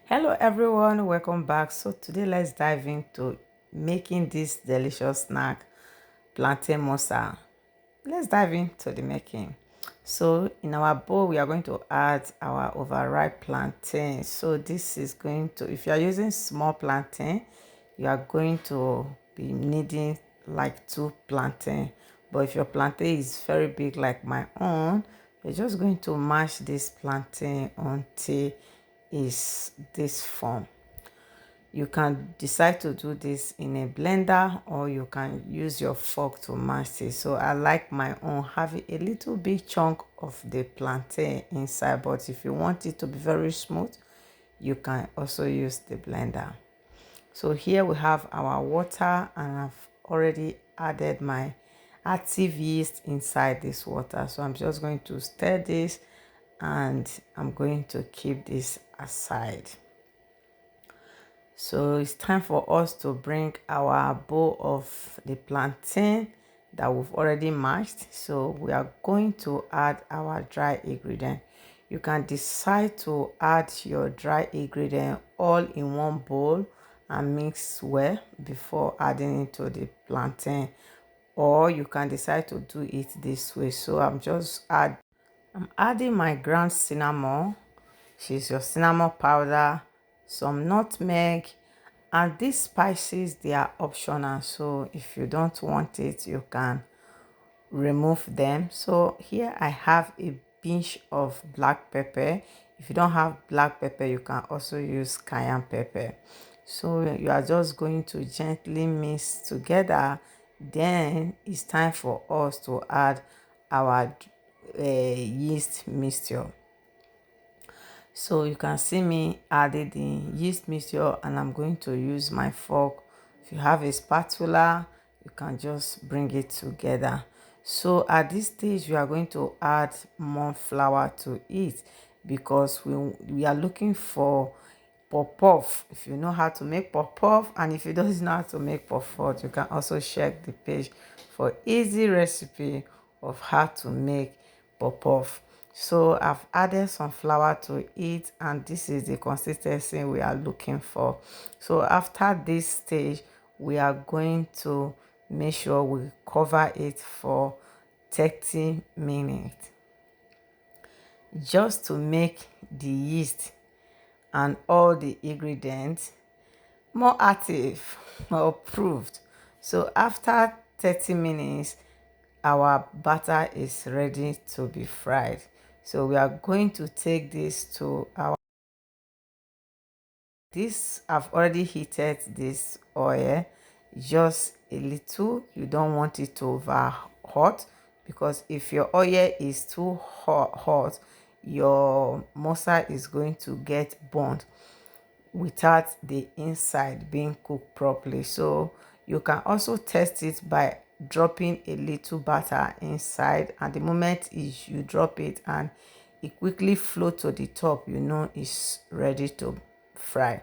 Hello everyone, welcome back. So today let's dive into making this delicious snack, plantain mosa. Let's dive into the making. So in our bowl we are going to add our overripe plantain. So this is going to, if you are using small plantain, you are going to be needing like 2 plantain. But if your plantain is very big like my own, you're just going to mash this plantain until is this form. You can decide to do this in a blender or you can use your fork to mash it. So I like my own having a little big chunk of the plantain inside, but if you want it to be very smooth, you can also use the blender. So here we have our water and I've already added my active yeast inside this water. So I'm just going to stir this and I'm going to keep this aside. So it's time for us to bring our bowl of the plantain that we've already mashed. So we are going to add our dry ingredient. You can decide to add your dry ingredient all in one bowl and mix well before adding it to the plantain, or you can decide to do it this way. So I'm adding my ground cinnamon, which is your cinnamon powder, some nutmeg, and these spices, they are optional. So if you don't want it, you can remove them. So here I have a pinch of black pepper. If you don't have black pepper, you can also use cayenne pepper. So you are just going to gently mix together. Then it's time for us to add our yeast mixture. So you can see me added the yeast mixture and I'm going to use my fork. If you have a spatula, you can just bring it together. So at this stage, we are going to add more flour to it because we are looking for puff. If you know how to make puff, and if you don't know how to make puff, you can also check the page for easy recipe of how to make puff. So I've added some flour to it and this is the consistency we are looking for. So after this stage, we are going to make sure we cover it for 30 minutes just to make the yeast and all the ingredients more active or proved. So after 30 minutes, our batter is ready to be fried. So we are going to take this to our I've already heated this oil just a little. You don't want it to over hot because if your oil is too hot, your mosa is going to get burnt without the inside being cooked properly. So you can also test it by dropping a little butter inside, and the moment you drop it and it quickly float to the top, you know it's ready to fry.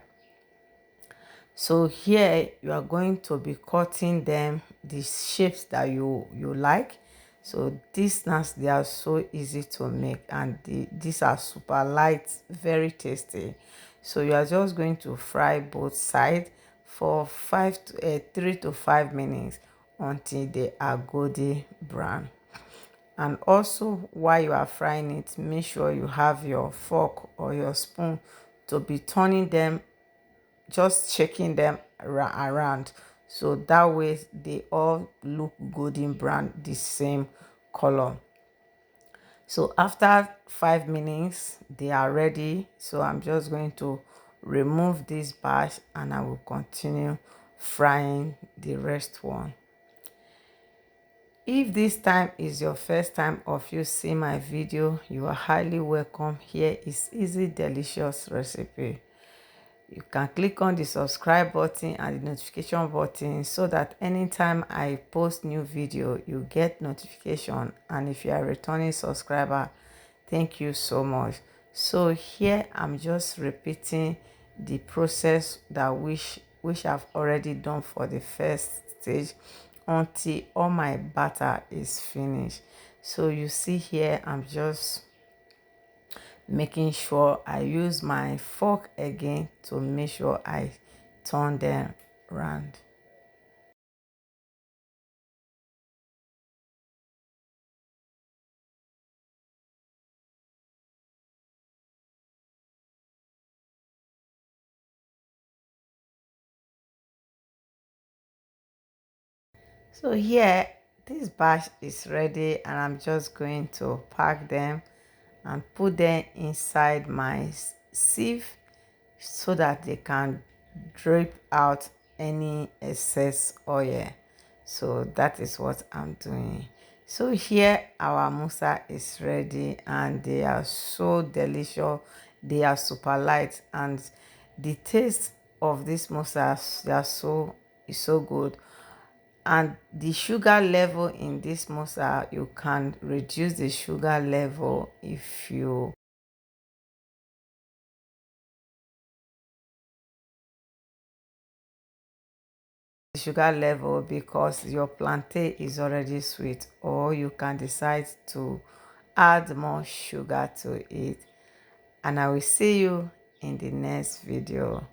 So here you are going to be cutting them the shapes that you like. So these snacks, they are so easy to make and these are super light, very tasty. So you are just going to fry both sides for 3 to 5 minutes until they are golden brown. And also while you are frying it, make sure you have your fork or your spoon to be turning them, just shaking them around, so that way they all look golden brown, the same color. So after 5 minutes they are ready. So I'm just going to remove this batch and I will continue frying the rest one. If this time is your first time of you see my video, you are highly welcome. Here is easy delicious recipe. You can click on the subscribe button and the notification button so that anytime I post new video, you get notification. And if you are a returning subscriber, thank you so much. So here I'm just repeating the process that which I've already done for the first stage until all my batter is finished. So you see here I'm just making sure I use my fork again to make sure I turn them round. So here, this batch is ready and I'm just going to pack them and put them inside my sieve so that they can drip out any excess oil. So that is what I'm doing. So here our musa is ready and they are so delicious. They are super light and the taste of this musa, they are so is so good. And the sugar level in this musa, you can reduce the sugar level if you sugar level because your plantain is already sweet, or you can decide to add more sugar to it. And I will see you in the next video.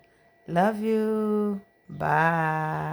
Love you. Bye.